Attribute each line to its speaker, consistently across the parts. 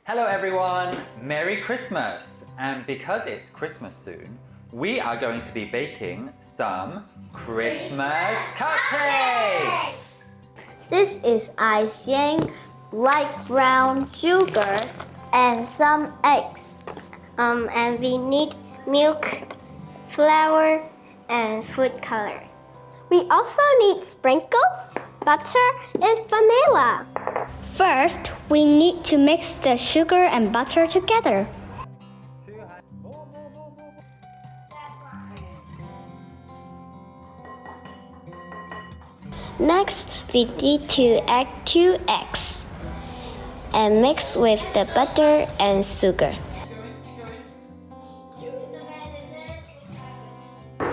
Speaker 1: Hello everyone, Merry Christmas! And because it's Christmas soon, we are going to be baking some Christmas cupcakes!
Speaker 2: This is icing, light brown sugar, and some eggs. And we need milk, flour, and food color. We also need sprinkles, butter, and vanilla. First, we need to mix the sugar and butter together. Next, we need to add 2 eggs and mix with the butter and sugar.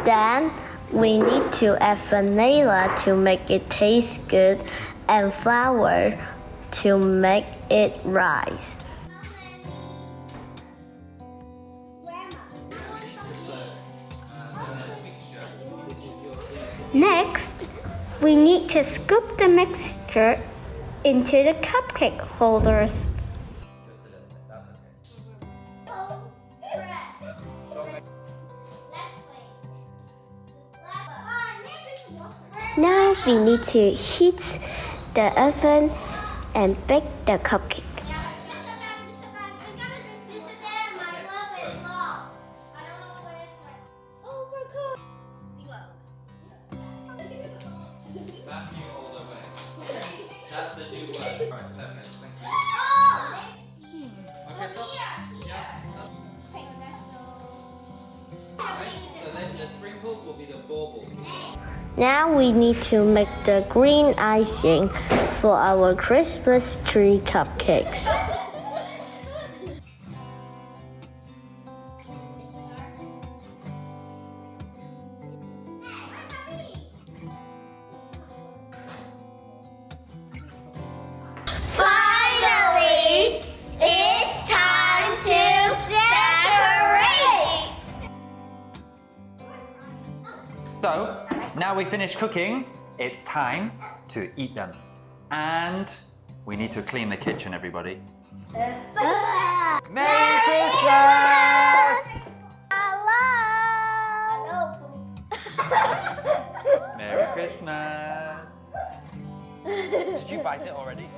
Speaker 2: Then, we need to add vanilla to make it taste good and flour to make it rise. Next, we need to scoop the mixture into the cupcake holders. Now we need to heat the oven and bake the cupcake.
Speaker 1: That's the new word. Alright, perfect. Thank you. Okay, stop. So then the sprinkles will be the baubles.
Speaker 2: Now we need to make the green icing for our Christmas tree cupcakes. Finally, it's time to decorate!
Speaker 1: So, now we finished cooking, it's time to eat them. And we need to clean the kitchen, everybody. Merry Christmas!
Speaker 2: Hello!
Speaker 1: Merry Christmas! Did you bite it already?